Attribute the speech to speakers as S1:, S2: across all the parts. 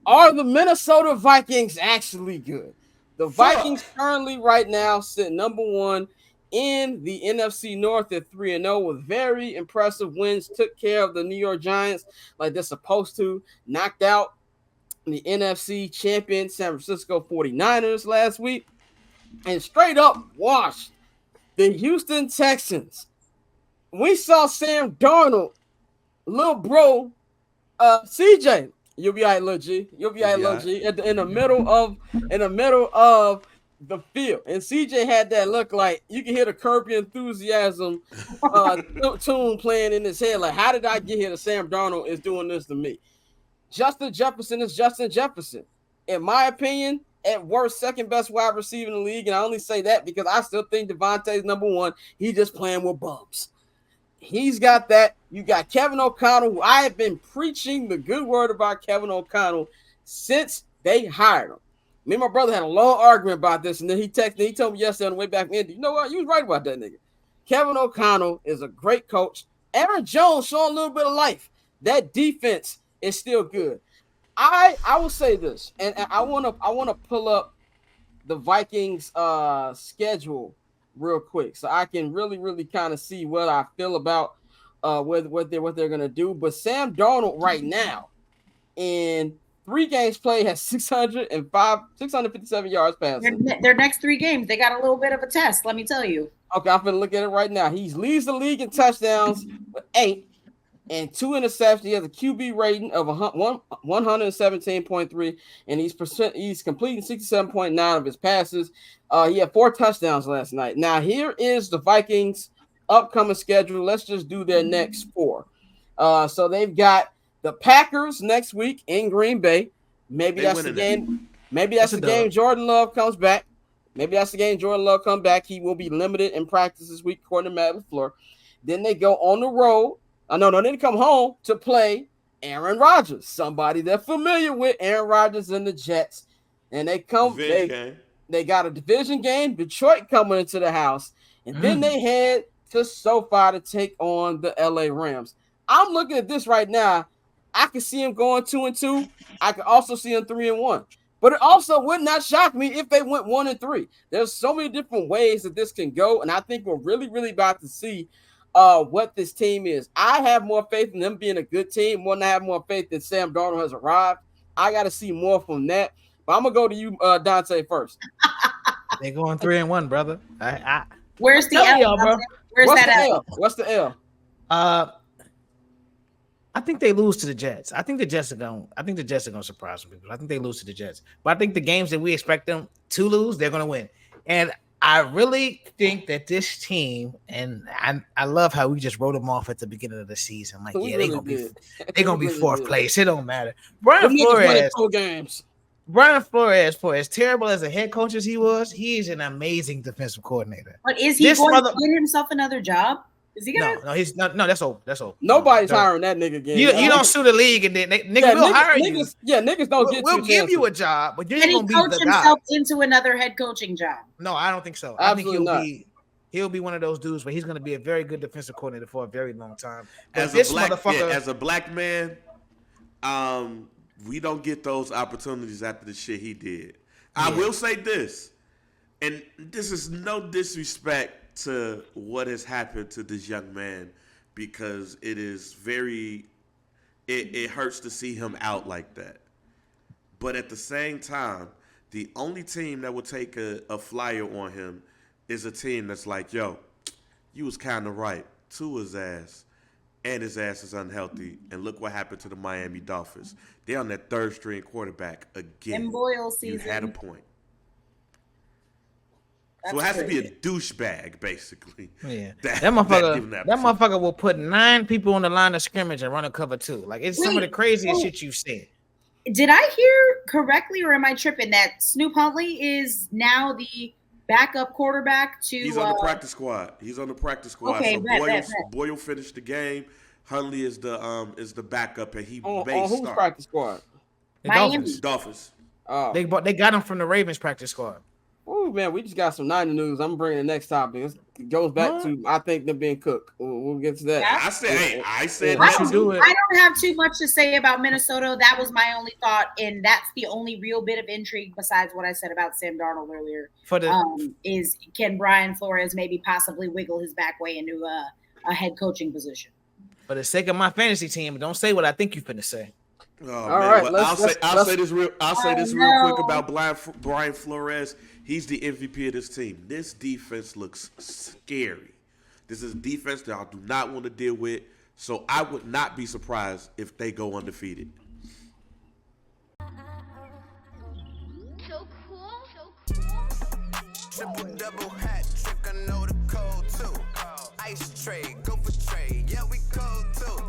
S1: Are the Minnesota Vikings actually good? The
S2: Fuck.
S1: Vikings currently right now sit number one in the NFC North at 3-0 with very impressive wins. Took care of the New York Giants like they're supposed to. Knocked out the NFC champion San Francisco 49ers last week. And straight up washed the Houston Texans. We saw Sam Darnold, little bro, CJ, you'll be all right, little G. You'll be
S2: You'll
S1: all right,
S2: be
S1: little
S2: alright.
S1: G. In the middle of the field, and CJ had that look like you can hear the Curb Your Enthusiasm tune playing in his head. Like, how did I get here? To Sam Darnold is doing this to me. Justin Jefferson is Justin Jefferson, in my opinion. At worst, second best wide receiver in the league, and I only say that because I still think Devontae's number one. He's just playing with bums. He's got that. You got Kevin O'Connell, who I have been preaching the good word about Kevin O'Connell since they hired him. Me and my brother had a long argument about this, and then he texted me. He told me yesterday on the way back from Indy, you know what? You was right about that nigga. Kevin O'Connell is a great coach. Aaron Jones showing a little bit of life. That defense is still good. I will say this, and I wanna pull up the Vikings schedule real quick so I can really kind of see what I feel about what they're gonna do. But Sam Darnold right now in 3 games played has 657 yards passing.
S3: Their next 3 games, they got a little bit of a test. Let me tell you.
S1: Okay, I'm gonna look at it right now. He leads the league in touchdowns with 8 and 2 interceptions. He has a QB rating of 117.3, and he's completing 67.9 of his passes. He had 4 touchdowns last night. Now here is the Vikings' upcoming schedule. Let's just do their next 4. So they've got the Packers next week in Green Bay. Maybe
S2: They
S1: that's the
S2: winning that.
S1: game. Maybe that's the game Jordan Love comes back. Maybe that's the game Jordan Love come back. He will be limited in practice this week, according to Matt LaFleur. Then they go on the road. No, they come home to play Aaron Rodgers, somebody they're familiar with. Aaron Rodgers and the Jets, and they come. They got a division game. Detroit coming into the house, and then they head to SoFi to take on the LA Rams. I'm looking at this right now. I can see him going 2-2. I can also see him 3-1. But it also would not shock me if they went 1-3. There's so many different ways that this can go, and I think we're really about to see what this team is. I have more faith in them being a good team more than I have more faith that Sam Darnold has arrived. I got to see more from that. But I'm gonna go to you, Dante, first.
S4: They're going 3-1, brother.
S3: Where's the L,
S1: bro?
S3: Where's
S1: What's
S3: that
S1: the
S3: L?
S1: L? What's the L?
S4: I think they lose to the Jets. I think the Jets are gonna surprise some people. I think they lose to the Jets. But I think the games that we expect them to lose, they're gonna win. And I really think that this team, and I love how we just wrote them off at the beginning of the season. Like, yeah, they're gonna be fourth place. It don't matter. Brian Flores, for as terrible as a head coach as he was, he's an amazing defensive coordinator.
S3: But is he going to get himself another job? Is he gonna?
S4: No, he's not. No, that's old. That's old.
S1: Nobody's hiring that nigga again.
S4: You don't sue the league, and then we'll hire you.
S1: Yeah, niggas don't get.
S4: We'll give you a job, but you're
S3: Can he
S4: gonna be
S3: coach
S4: the
S3: himself
S4: guy
S3: into another head coaching job?
S4: No, I don't think so.
S1: Absolutely
S4: I think he'll be one of those dudes where he's going to be a very good defensive coordinator for a very long time.
S2: As a black man, we don't get those opportunities after the shit he did. I will say this, and this is no disrespect to what has happened to this young man, because it is it hurts to see him out like that. But at the same time, the only team that would take a flyer on him is a team that's like, yo, you was kind of right. To his ass, and his ass is unhealthy. And look what happened to the Miami Dolphins. They're on that third string quarterback again.
S3: In Boyle season.
S2: You had a point. So it has to be a douchebag, basically.
S4: Yeah, that motherfucker will put 9 people on the line of scrimmage and run a cover 2. Like, it's some of the craziest shit you've seen.
S3: Did I hear correctly, or am I tripping that Snoop Huntley is now the backup quarterback to?
S2: He's on the practice squad.
S3: Okay,
S2: so Boyle finished the game. Huntley is the backup, and he may
S1: who's practice squad?
S4: The
S2: Dolphins.
S1: Oh,
S4: they got him from the Ravens practice squad.
S1: Oh man, we just got some Niner news. I'm bringing the next topic. It goes back to I think them being cooked. We'll get to that.
S3: Yeah.
S2: I said
S3: I
S2: that
S3: don't have too much to say about Minnesota. That was my only thought, and that's the only real bit of intrigue besides what I said about Sam Darnold earlier. Is can Brian Flores maybe possibly wiggle his back way into a head coaching position?
S4: For the sake of my fantasy team, don't say what I think you're finna say.
S2: Oh, all man. Right, well, I'll say this real quick about Brian Flores. He's the MVP of this team. This defense looks scary. This is a defense that I do not want to deal with. So I would not be surprised if they go undefeated.
S5: So cool.
S6: Triple double hat trick, I know the code too. Ice trade, go for trade, yeah we cold too.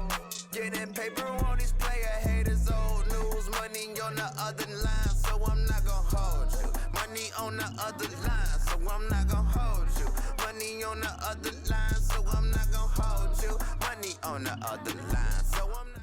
S6: Getting paper on these player haters, old news. Money on the other line, so I'm not gonna hold you. Money on the other line, so I'm not gonna hold you. Money on the other line, so I'm not gonna hold you. Money on the other line, so I'm not